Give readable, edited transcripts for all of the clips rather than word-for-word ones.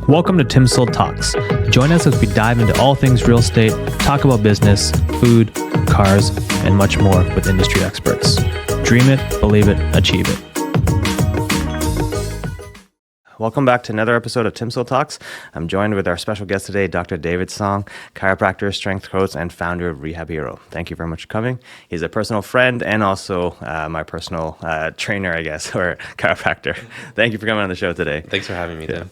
Welcome to TimSold Talks. Join us as we dive into all things real estate, talk about business, food, cars, and much more with industry experts. Dream it, believe it, achieve it. Welcome back to another episode of TimSold Talks. I'm joined with our special guest today, Dr. David Song, chiropractor, strength coach, and founder of Rehab Hero. Thank you very much for coming. He's a personal friend and also my personal trainer, I guess, or chiropractor. Thank you for coming on the show today. Thanks for having me, Tim.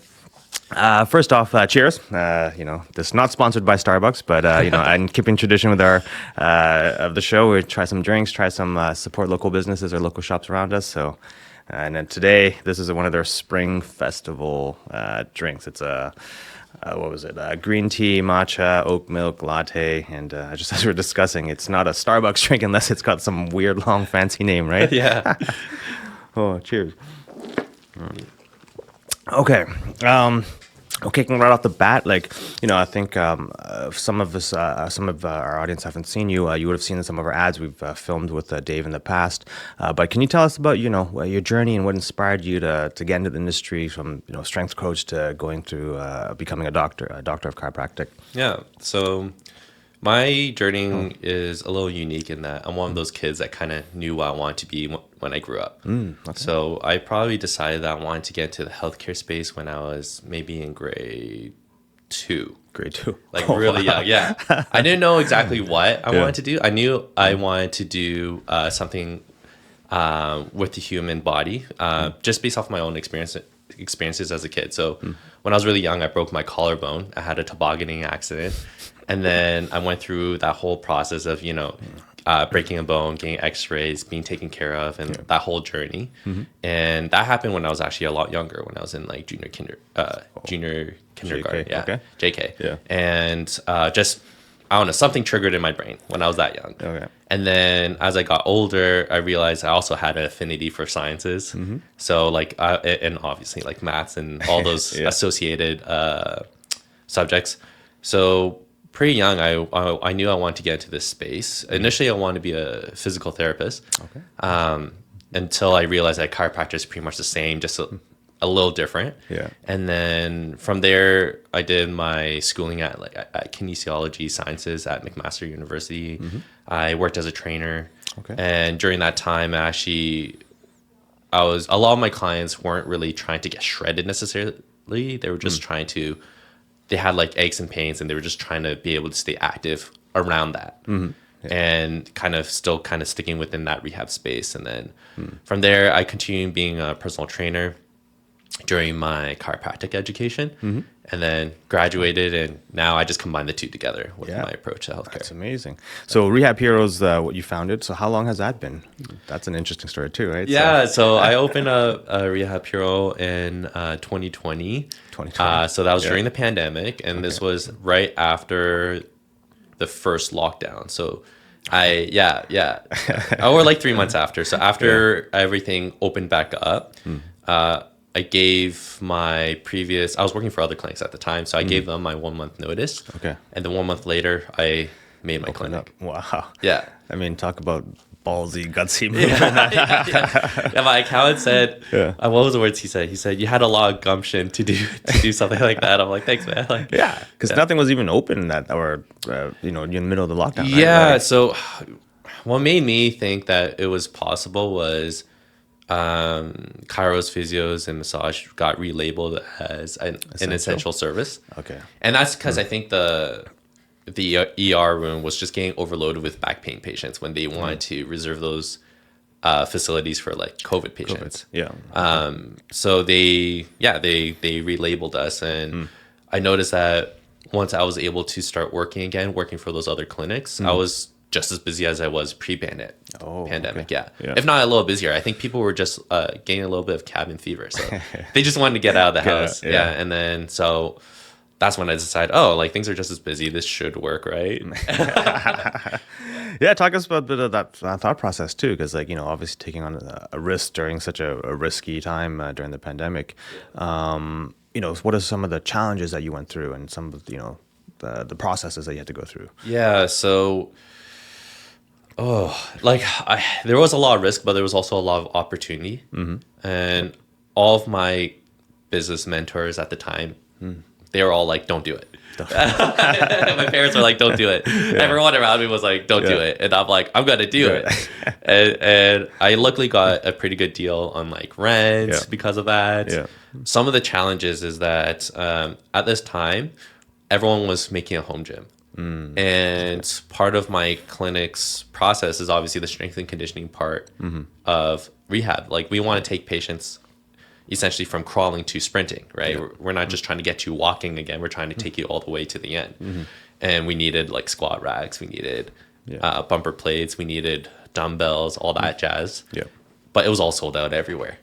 First off, cheers. This is not sponsored by Starbucks, but I'm keeping tradition with our of the show. We try some drinks, try some support local businesses or local shops around us. So, and then today, this is one of their spring festival drinks. It's a green tea, matcha, oat milk latte, and just as we're discussing, it's not a Starbucks drink unless it's got some weird long fancy name, right? Yeah. Oh, cheers. Okay. Kicking right off the bat, I think some of our audience haven't seen you. You would have seen some of our ads we've filmed with Dave in the past. But can you tell us about, your journey and what inspired you to get into the industry from, strength coach to going through becoming a doctor of chiropractic? Yeah. So my journey is a little unique in that I'm one of those kids that kind of knew what I wanted to be when I grew up. Okay. So I probably decided that I wanted to get into the healthcare space when I was maybe in grade 2. Grade 2. Really young. Yeah. I didn't know exactly what I wanted to do. I knew I wanted to do something with the human body, just based off my own experiences as a kid. So when I was really young, I broke my collarbone. I had a tobogganing accident. And then I went through that whole process of, breaking a bone, getting x-rays, being taken care of, and that whole journey. Mm-hmm. And that happened when I was actually a lot younger, when I was in like junior kindergarten. JK. Yeah. Okay. JK. Yeah. And I don't know, something triggered in my brain when I was that young. Okay. And then as I got older, I realized I also had an affinity for sciences. Mm-hmm. So and obviously like maths and all those associated subjects. So pretty young, I knew I wanted to get into this space. Initially, I wanted to be a physical therapist. Okay. Until I realized that chiropractic is pretty much the same, just a little different. Yeah. And then from there, I did my schooling at kinesiology sciences at McMaster University. Mm-hmm. I worked as a trainer. Okay. And during that time, a lot of my clients weren't really trying to get shredded necessarily. They were just trying to. They had like aches and pains, and they were just trying to be able to stay active around that, and kind of sticking within that rehab space. And then from there, I continued being a personal trainer during my chiropractic education, and then graduated. And now I just combine the two together with my approach to healthcare. That's amazing. So Rehab Hero is what you founded. So how long has that been? That's an interesting story too, right? Yeah. So I opened a Rehab Hero in 2020. So that was during the pandemic, and this was right after the first lockdown. So or like 3 months after. So after everything opened back up, I gave I was working for other clinics at the time, so I gave them my 1 month notice. Okay. And then 1 month later, I made my clinic. Wow. Yeah. I mean, talk about ballsy, gutsy move. Yeah, my accountant said, what was the words he said? He said, you had a lot of gumption to do something like that. I'm like, thanks, man. Because nothing was even open in the middle of the lockdown. Yeah, right? So what made me think that it was possible was chiros, physios, and massage got relabeled as an essential service. Okay. And that's because I think the ER room was just getting overloaded with back pain patients when they wanted to reserve those facilities for like COVID patients. Yeah. So they relabeled us, and I noticed that once I was able to start working for those other clinics, I was just as busy as I was pre-pandemic. Pandemic, okay. yeah. If not a little busier. I think people were just getting a little bit of cabin fever, so they just wanted to get out of the house. And then so that's when I decided, things are just as busy. This should work, right? Yeah, talk us about a bit of that thought process too, because obviously taking on a risk during such a risky time during the pandemic. What are some of the challenges that you went through, and some of the processes that you had to go through? Yeah, so there was a lot of risk, but there was also a lot of opportunity. And all of my business mentors at the time they were all like, don't do it. My parents were like, don't do it. Everyone around me was like, don't do it. And I'm like, I'm going to do it. And I luckily got a pretty good deal on like rent because of that. Some of the challenges is that at this time, everyone was making a home gym. And part of my clinic's process is obviously the strength and conditioning part of rehab. Like we want to take patients essentially from crawling to sprinting, right? We're not just trying to get you walking again. We're trying to take you all the way to the end. And we needed like squat racks. We needed bumper plates. We needed dumbbells, all that jazz. But it was all sold out everywhere.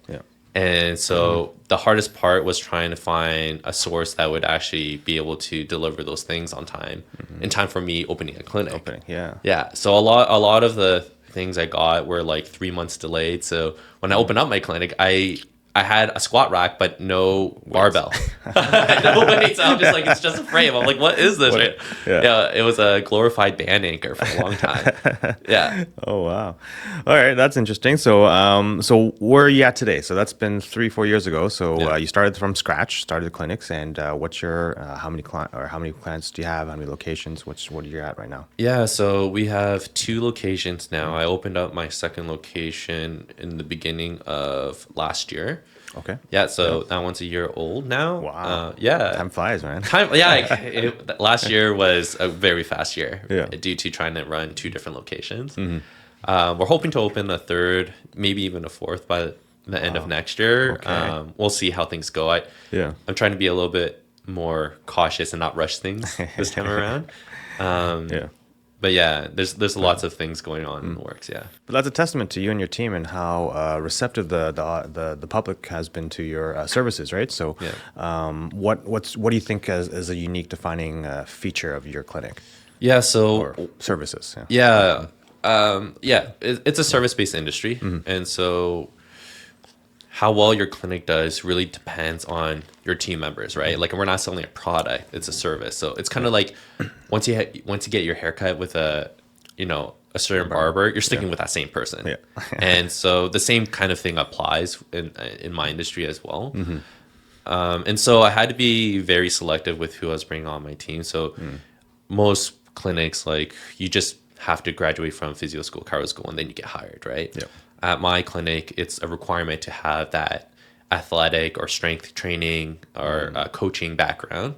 And so the hardest part was trying to find a source that would actually be able to deliver those things on time, in time for me opening a clinic. So a lot of the things I got were like 3 months delayed. So when I opened up my clinic, I had a squat rack, but no barbell. No weights. I'm just like, it's just a frame. I'm like, what is this? It was a glorified band anchor for a long time. Oh, wow. All right. That's interesting. So, so where are you at today? So that's been 3-4 years ago. So you started from scratch, started the clinics, and what's your, how many clients do you have? How many locations? What are you at right now? Yeah. So we have 2 locations now. I opened up my second location in the beginning of last year. Okay. Yeah, so that one's a year old now. Wow. Yeah. Time flies, man. Last year was a very fast year due to trying to run 2 different locations. We're hoping to open a third, maybe even a fourth by the end of next year. Okay. We'll see how things go. I'm trying to be a little bit more cautious and not rush things this time around. But yeah, there's lots of things going on in the works. Yeah, but that's a testament to you and your team and how receptive the public has been to your services, right? So, what do you think is a unique defining feature of your clinic? Yeah, so or services. It's a service-based industry, and so how well your clinic does really depends on your team members, right? Like we're not selling a product; it's a service. So it's kind of like once you get your haircut with a certain barber, you're sticking with that same person. And so the same kind of thing applies in my industry as well. And so I had to be very selective with who I was bringing on my team. So most clinics, like you just have to graduate from physio school, chiro school, and then you get hired, right? At my clinic, it's a requirement to have that athletic or strength training or coaching background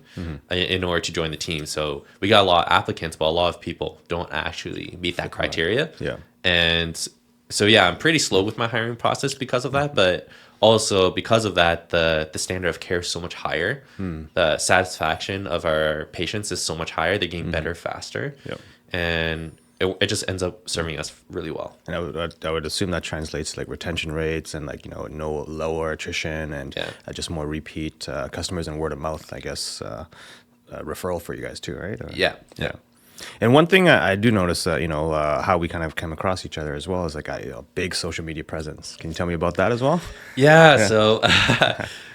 in order to join the team. So we got a lot of applicants, but a lot of people don't actually meet that criteria. And so, I'm pretty slow with my hiring process because of that. But also because of that, the standard of care is so much higher. The satisfaction of our patients is so much higher. They're getting better faster. And it just ends up serving us really well. And I would assume that translates like retention rates and like no lower attrition and just more repeat customers and word of mouth, I guess, referral for you guys too, right? Yeah. And one thing I do notice, how we kind of come across each other as well is like a big social media presence. Can you tell me about that as well?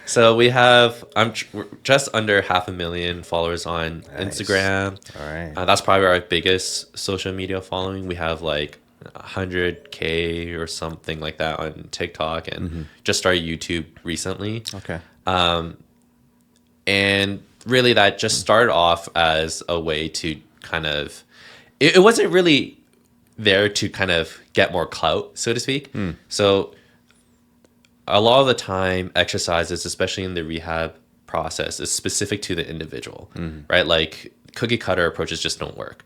So we have we're just under 500,000 followers on Instagram. All right. That's probably our biggest social media following. We have like 100K or something like that on TikTok and just started YouTube recently. Okay. And really that just started off as a way to kind of, it wasn't really there to kind of get more clout, so to speak. So a lot of the time exercises, especially in the rehab process, is specific to the individual, right? Like cookie cutter approaches just don't work.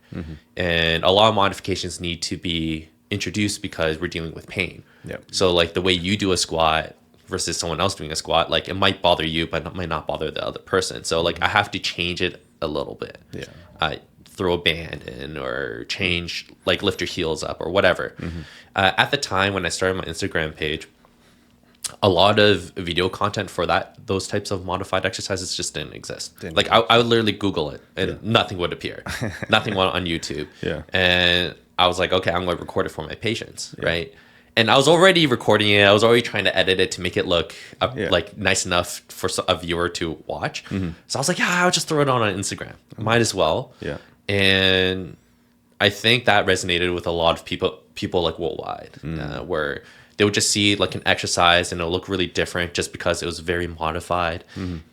And a lot of modifications need to be introduced because we're dealing with pain. So like the way you do a squat versus someone else doing a squat, like it might bother you, but it might not bother the other person. So like I have to change it a little bit. Throw a band in or change, like lift your heels up or whatever. At the time when I started my Instagram page, a lot of video content for those types of modified exercises just didn't exist. I would literally Google it and nothing would appear. Nothing on YouTube. And I was like, okay, I'm going to record it for my patients, right? And I was already recording it. I was already trying to edit it to make it look like nice enough for a viewer to watch. So I was like, I'll just throw it on Instagram. Might as well. And I think that resonated with a lot of people like worldwide, where they would just see like an exercise and it'll look really different just because it was very modified.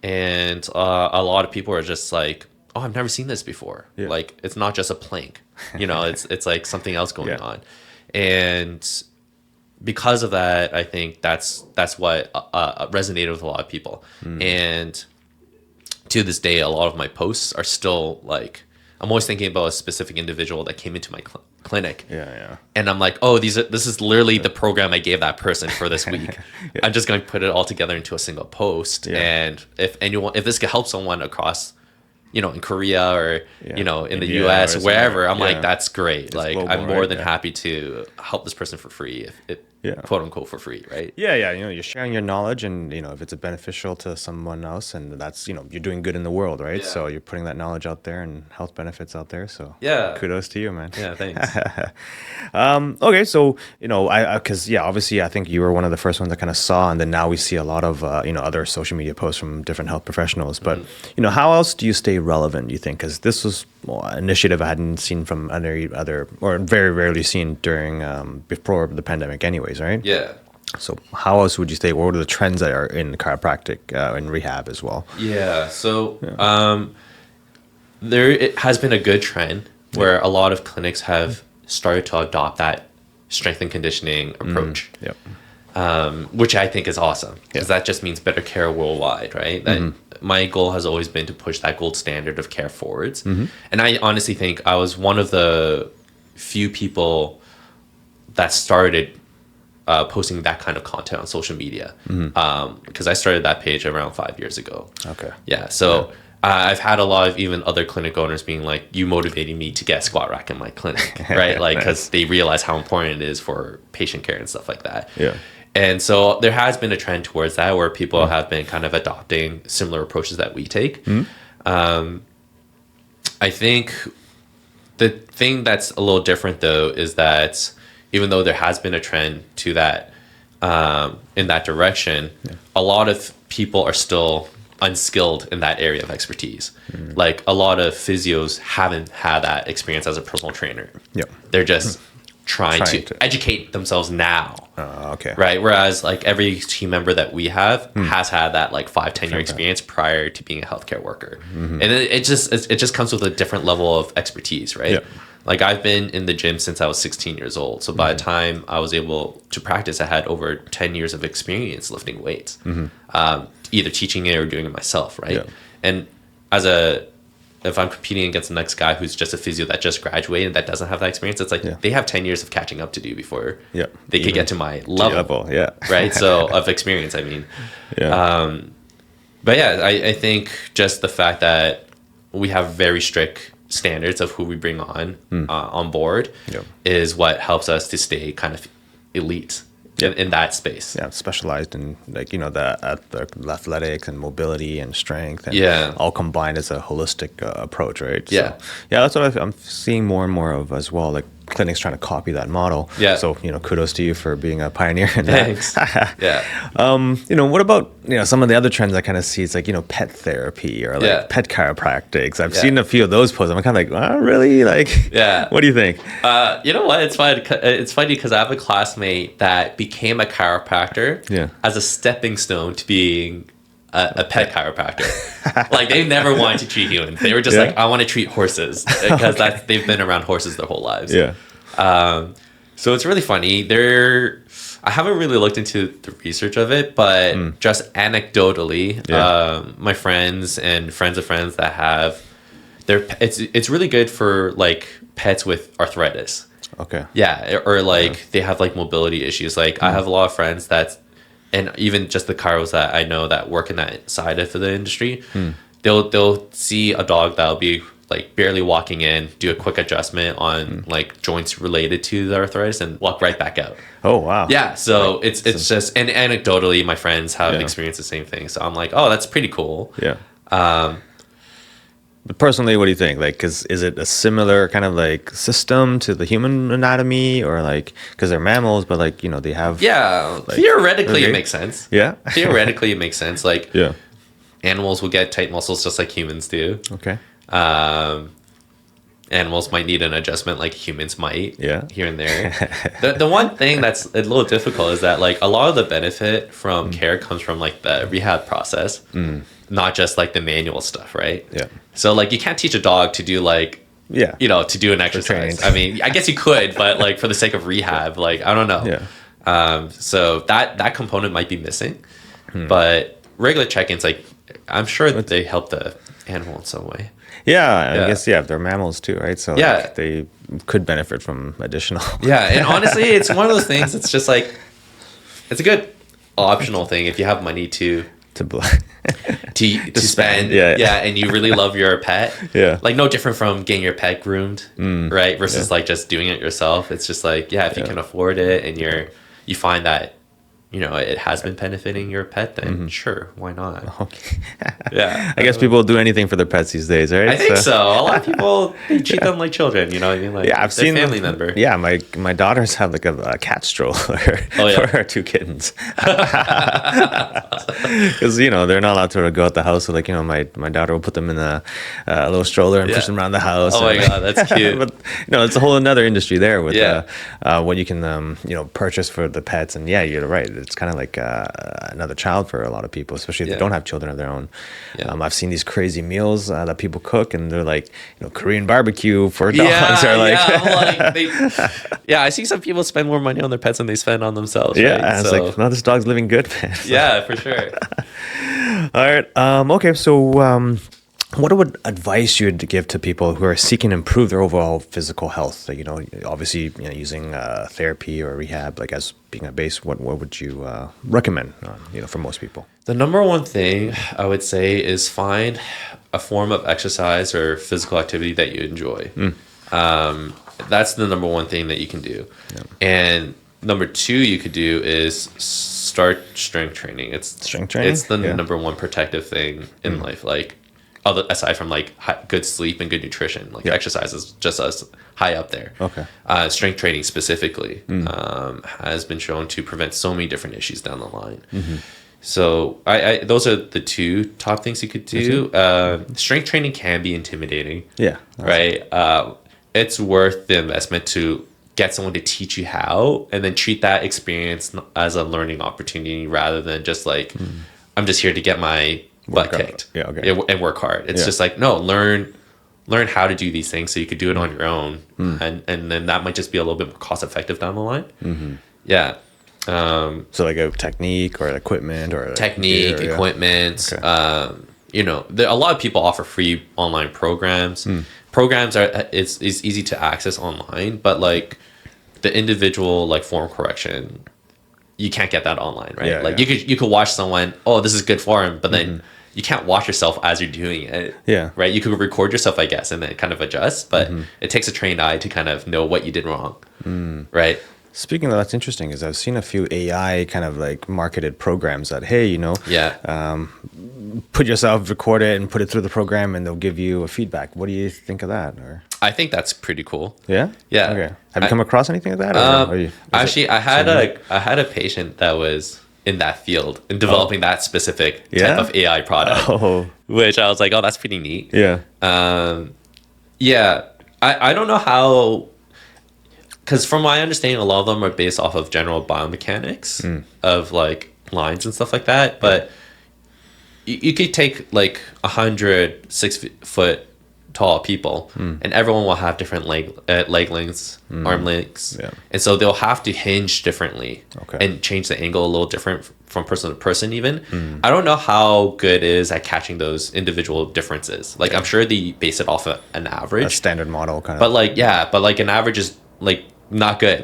And a lot of people are just like, oh, I've never seen this before. Yeah. Like, it's not just a plank, it's like something else going on. And because of that, I think that's what resonated with a lot of people. And to this day, a lot of my posts are still like, I'm always thinking about a specific individual that came into my clinic. And I'm like, oh, this is literally the program I gave that person for this week. I'm just going to put it all together into a single post. And if this could help someone across, in Korea or, in the US or wherever, I'm like, that's great. It's like, global, I'm more than happy to help this person for free, if quote unquote for free, right? You're sharing your knowledge, and if it's beneficial to someone else, and that's you're doing good in the world, right? So you're putting that knowledge out there and health benefits out there. So kudos to you, man. Yeah, thanks. Okay, so because obviously I think you were one of the first ones I kind of saw, and then now we see a lot of other social media posts from different health professionals. But how else do you stay relevant, do you think? Because this was an initiative I hadn't seen from other or very rarely seen during before the pandemic anyways, right? Yeah. So how else would you say, what are the trends that are in chiropractic and rehab as well? So it has been a good trend where a lot of clinics have started to adopt that strength and conditioning approach. Which I think is awesome, because that just means better care worldwide, right? That my goal has always been to push that gold standard of care forwards. And I honestly think I was one of the few people that started posting that kind of content on social media, because I started that page around 5 years ago. I've had a lot of even other clinic owners being like, you motivating me to get a squat rack in my clinic, right? Like, because they realize how important it is for patient care and stuff like that. And so there has been a trend towards that, where people have been kind of adopting similar approaches that we take. I think the thing that's a little different, though, is that even though there has been a trend to that, in that direction, a lot of people are still unskilled in that area of expertise. Like, a lot of physios haven't had that experience as a personal trainer. They're just trying to educate themselves now. Right? Whereas like every team member that we have has had that like 5-10 year experience prior to being a healthcare worker. And it just comes with a different level of expertise, right? Like, I've been in the gym since I was 16 years old. So by the time I was able to practice, I had over 10 years of experience lifting weights, either teaching it or doing it myself, right? And if I'm competing against the next guy who's just a physio that just graduated and that doesn't have that experience, it's like they have 10 years of catching up to do before they could get to my level. Right? So of experience, I mean. But I think just the fact that we have very strict standards of who we bring on board is what helps us to stay kind of elite in that space. Specialized in the athletics and mobility and strength, and all combined as a holistic approach, right? So, that's what I'm seeing more and more of as well. Like, clinics trying to copy that model. So kudos to you for being a pioneer in that. Thanks. What about some of the other trends I kind of see? It's like pet therapy or like pet chiropractics. I've seen a few of those posts. I'm kind of like, oh, really? Like, what do you think? You know what? It's fun. It's funny because I have a classmate that became a chiropractor as a stepping stone to being a pet chiropractor. Like, they never wanted to treat humans. They were just like, I want to treat horses, because they've been around horses their whole lives. So it's really funny. I haven't really looked into the research of it, but just anecdotally, my friends and friends of friends that have it's really good for like pets with arthritis. Or like they have like mobility issues. Like, I have a lot of friends and even just the chiros that I know that work in that side of the industry, they'll see a dog that'll be like barely walking in, do a quick adjustment on like joints related to the arthritis, and walk right back out. Oh, wow. So it's just, and anecdotally, my friends have experienced the same thing. So I'm like, oh, that's pretty cool. But personally, what do you think? Like, is it a similar kind of like system to the human anatomy, or like, because they're mammals, but like, they have. Like, theoretically, it makes sense. Theoretically, it makes sense. Like, animals will get tight muscles just like humans do. And animals might need an adjustment like humans might here and there. The one thing that's a little difficult is that like a lot of the benefit from care comes from like the rehab process, not just like the manual stuff, right? Yeah. So like you can't teach a dog to do like, you know, to do an exercise. I mean, I guess you could, but like for the sake of rehab, like I don't know. So that component might be missing, but regular check-ins, like I'm sure that they help the animal in some way. I guess if they're mammals too, right? So like, they could benefit from additional. And honestly, it's one of those things. It's just like it's a good optional thing if you have money to spend. And you really love your pet. Like no different from getting your pet groomed, right? Versus like just doing it yourself. It's just like if you can afford it and you find that, you know, it has been benefiting your pet, then sure, why not? Okay. I guess people do anything for their pets these days, right? I think so. A lot of people, they treat them like children, you know what I mean? Like, I've seen family member. Yeah, my daughters have like a cat stroller for her 2 kittens. Because, you know, they're not allowed to go out the house. So, like, you know, my daughter will put them in a little stroller and push them around the house. Oh, my God, that's cute. But, you know, it's a whole another industry there with what you can, you know, purchase for the pets. And, you're right. It's kind of like another child for a lot of people, especially if they don't have children of their own. I've seen these crazy meals that people cook, and they're like, you know, Korean barbecue for dogs. I see some people spend more money on their pets than they spend on themselves. I was like, no, this dog's living good, man. For sure. All right. Okay. So, what would advice you would give to people who are seeking to improve their overall physical health? Like, you know, obviously, you know, using therapy or rehab, like as being a base, what would you recommend? You know, for most people. The number one thing I would say is find a form of exercise or physical activity that you enjoy. That's the number one thing that you can do. And number two you could do is start strength training. It's strength training. It's the number one protective thing in life. Like, aside from like good sleep and good nutrition, like exercise is just as high up there. Strength training specifically has been shown to prevent so many different issues down the line. So I those are the two top things you could do. Strength training can be intimidating. Right. It's worth the investment to get someone to teach you how, and then treat that experience as a learning opportunity rather than just like I'm just here to get my butt kicked and work hard. It's just like, no, learn how to do these things so you could do it on your own, and then that might just be a little bit more cost effective down the line. So like a technique or equipment or equipment. You know, a lot of people offer free online programs. Programs it's easy to access online, but like the individual like form correction, you can't get that online, right? You could watch someone, this is good form, but then you can't watch yourself as you're doing it. Right. You could record yourself, I guess, and then kind of adjust, but it takes a trained eye to kind of know what you did wrong. Right. Speaking of that's interesting, is I've seen a few AI kind of like marketed programs that, hey, you know, put yourself, record it, and put it through the program, and they'll give you a feedback. What do you think of that? Or I think that's pretty cool. Yeah. Okay. Have you come across anything of that? Actually, I had a patient that was in that field and developing that specific type of AI product, which I was like, that's pretty neat. I don't know how. Because from my understanding, a lot of them are based off of general biomechanics of like lines and stuff like that. But you could take like 100 6-foot tall people, and everyone will have different leg lengths, arm lengths, and so they'll have to hinge differently and change the angle a little different from person to person. Even I don't know how good it is at catching those individual differences. Like I'm sure they base it off of an average, a standard model kind of. But like an average is like not good.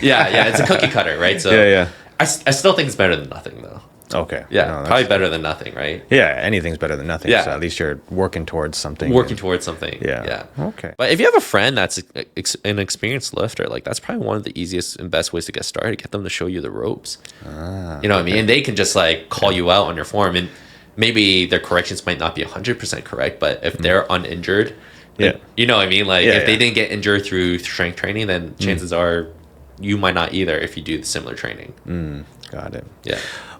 It's a cookie cutter, right? So I still think it's better than nothing though. Okay. Probably better than nothing, right? Anything's better than nothing. So at least you're working towards something. Okay. But if you have a friend that's an experienced lifter, like that's probably one of the easiest and best ways to get started. Get them to show you the ropes. You know what I mean? And they can just like call you out on your form, and maybe their corrections might not be 100% correct, but if they're uninjured, you know what I mean? Like if they didn't get injured through strength training, then chances are you might not either if you do the similar training. Got it.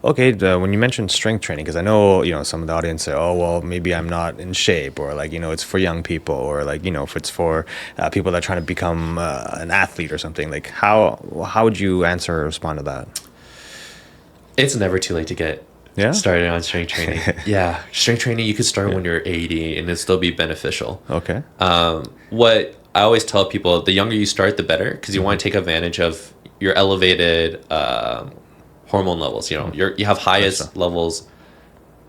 Okay, when you mentioned strength training, because I know, some of the audience say, oh, well, maybe I'm not in shape, or like, it's for young people, or like, if it's for people that are trying to become an athlete or something, like how would you answer or respond to that? It's never too late to get Yeah? started on strength training. Yeah, strength training, you could start when you're 80 and it'd still be beneficial. Okay. What I always tell people, the younger you start, the better, because you want to take advantage of your elevated hormone levels. You have highest levels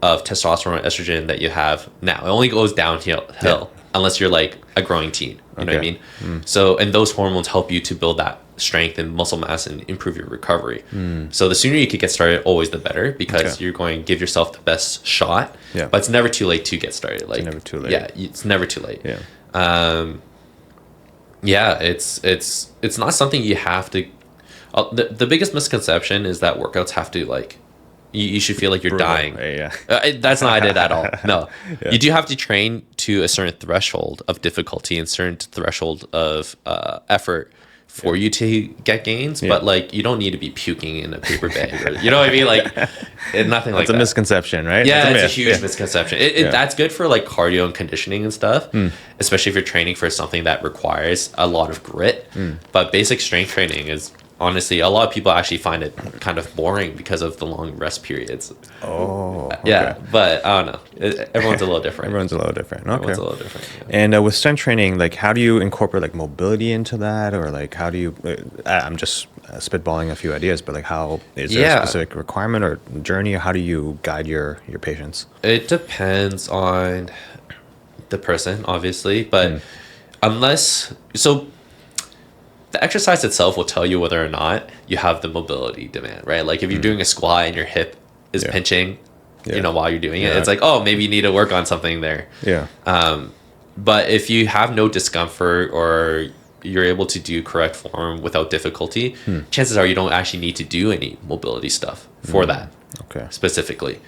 of testosterone and estrogen that you have now. It only goes downhill unless you're like a growing teen. You know what I mean? So, and those hormones help you to build that strength and muscle mass and improve your recovery. So the sooner you could get started, always the better, because you're going to give yourself the best shot. Yeah. But it's never too late to get started. Like, It's never too late. Yeah, it's never too late. Yeah. Yeah, it's not something you have to. The biggest misconception is that workouts have to like. You should feel like you're dying. Yeah. That's not it at all. No, Yeah. you do have to train to a certain threshold of difficulty and certain threshold of effort for you to get gains. But like, you don't need to be puking in a paper bag. Or, you know what I mean? Like, nothing like that. It's a misconception, right? Yeah, It's it's a huge misconception. That's good for like cardio and conditioning and stuff, especially if you're training for something that requires a lot of grit. But basic strength training is honestly, a lot of people actually find it kind of boring because of the long rest periods. Oh, okay. Yeah, but I don't know. Everyone's a little different. Everyone's a little different. Okay. Everyone's a little different. Yeah. And with strength training, like, how do you incorporate like mobility into that, or like, how do you? I'm just spitballing a few ideas, but like, how is there a specific requirement or journey, or how do you guide your patients? It depends on the person, obviously, but unless so. The exercise itself will tell you whether or not you have the mobility demand, right? Like if you're doing a squat and your hip is pinching, while you're doing it, it's like, oh, maybe you need to work on something there. Yeah. But if you have no discomfort or you're able to do correct form without difficulty, chances are you don't actually need to do any mobility stuff for that specifically.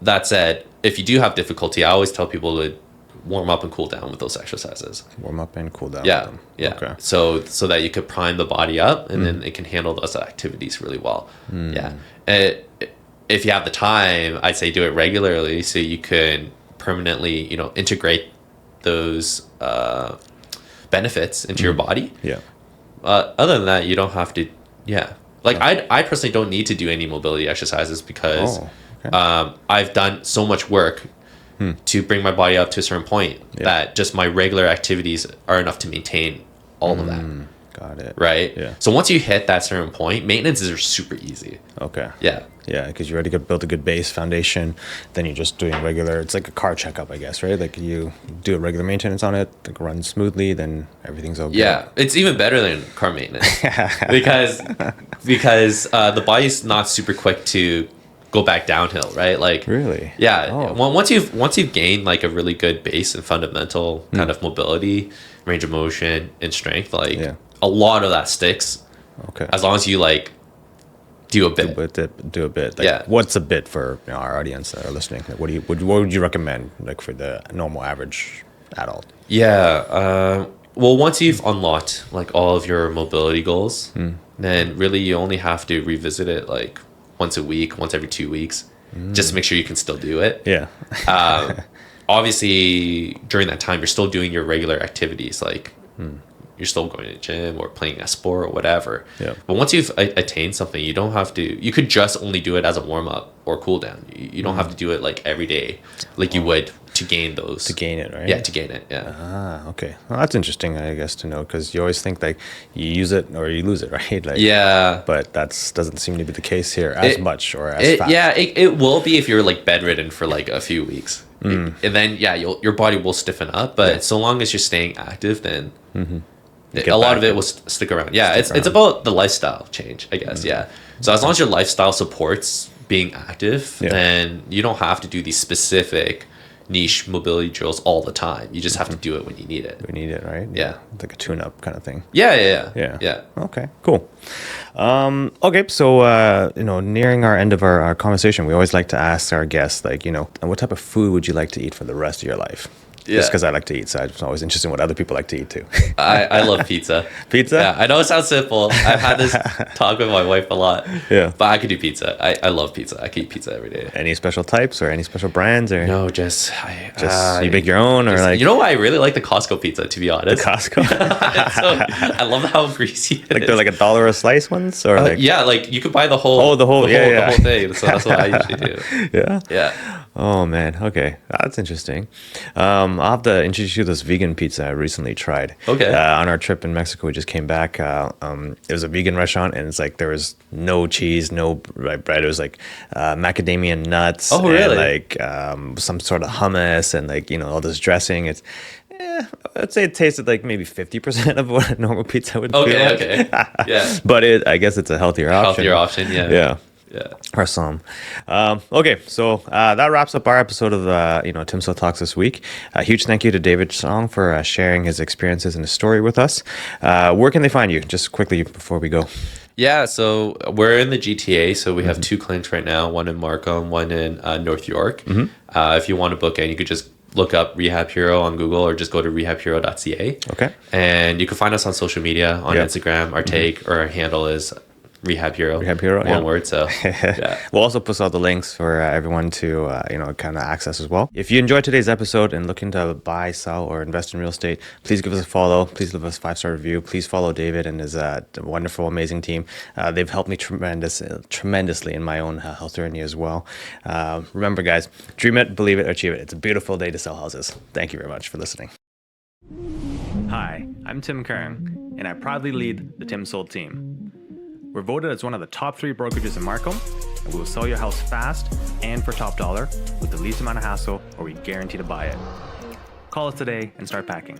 That said, if you do have difficulty, I always tell people to warm up and cool down with those exercises. Warm up and cool down. Yeah, with them. yeah. Okay. So that you could prime the body up, and then it can handle those activities really well. Yeah. If you have the time, I'd say do it regularly so you can permanently, integrate those benefits into your body. Yeah. Other than that, you don't have to. Yeah. Like I personally don't need to do any mobility exercises because I've done so much work to bring my body up to a certain point that just my regular activities are enough to maintain all of that. Got it. Right? Yeah. So once you hit that certain point, maintenances are super easy. Okay. Yeah. Yeah, because you already built a good base foundation. Then you're just doing regular. It's like a car checkup, I guess, right? Like you do a regular maintenance on it, like runs smoothly, then everything's okay. Yeah, it's even better than car maintenance because the body's not super quick to go back downhill, right? Like really, yeah. Well, once you've gained like a really good base and fundamental kind of mobility, range of motion, and strength, like a lot of that sticks. Okay. As long as you like do a bit. Do a bit. Like, what's a bit for our audience that are listening? Like, what would you recommend, like for the normal average adult? Yeah. Well, once you've unlocked like all of your mobility goals, then really you only have to revisit it like once a week, once every 2 weeks, just to make sure you can still do it. Yeah. Obviously, during that time, you're still doing your regular activities, like you're still going to the gym or playing a sport or whatever. Yeah. But once you've attained something, you don't have to. You could just only do it as a warm up or cool down. You don't have to do it like every day, like you would to gain those. To gain it, right? Yeah, to gain it. Yeah. Ah, okay. Well, that's interesting, I guess, to know, because you always think like you use it or you lose it, right? Like, yeah. But doesn't seem to be the case here as much or as fast. Yeah, it will be if you're like bedridden for like a few weeks, and then your body will stiffen up. But so long as you're staying active, then a lot of it will stick around. Yeah, it's about the lifestyle change, I guess. Yeah. So as long as your lifestyle supports being active, then you don't have to do these specific niche mobility drills all the time. You just have to do it when you need it. We need it, right? Yeah. It's like a tune-up kind of thing. Yeah. Okay, cool. Okay, so nearing our end of our conversation, we always like to ask our guests, like, what type of food would you like to eat for the rest of your life? Just because I like to eat, so it's always interesting what other people like to eat too. I love pizza. Pizza? Yeah, I know it sounds simple. I've had this talk with my wife a lot. Yeah. But I could do pizza. I love pizza. I could eat pizza every day. Any special types or any special brands or No, you make your own or like you know what? I really like the Costco pizza, to be honest. Costco? I love how greasy it Like is. they're like $1 a slice ones or like Yeah, like you could buy the whole Oh, the whole thing. So that's what I usually do. Yeah. Yeah. Oh man, okay, that's interesting. I'll have to introduce you to this vegan pizza I recently tried. Okay. On our trip in Mexico, we just came back. It was a vegan restaurant, and it's like there was no cheese, no bread. It was like macadamia nuts. Oh, really? And like some sort of hummus, and like all this dressing. It's I'd say it tasted like maybe 50% of what a normal pizza would feel like. Okay. Yeah. But I guess it's a healthier option. Healthier option. Yeah. Yeah. Yeah. Or some. Okay, so that wraps up our episode of TimSold Talks this week. A huge thank you to David Song for sharing his experiences and his story with us. Where can they find you? Just quickly before we go. Yeah, so we're in the GTA, so we have 2 clinics right now, one in Markham, one in North York. If you want to book in, you could just look up Rehab Hero on Google or just go to rehabhero.ca. Okay. And you can find us on social media, on Instagram. Our take or our handle is Rehab Hero. Rehab Hero, one word. So yeah. We'll also post all the links for everyone to kind of access as well. If you enjoyed today's episode and looking to buy, sell, or invest in real estate, please give us a follow. Please leave us a 5-star review. Please follow David and his wonderful, amazing team. They've helped me tremendously in my own health journey as well. Remember, guys, dream it, believe it, or achieve it. It's a beautiful day to sell houses. Thank you very much for listening. Hi, I'm Tim Kern, and I proudly lead the TimSold team. We're voted as one of the top 3 brokerages in Markham, and we will sell your house fast and for top dollar with the least amount of hassle, or we guarantee to buy it. Call us today and start packing.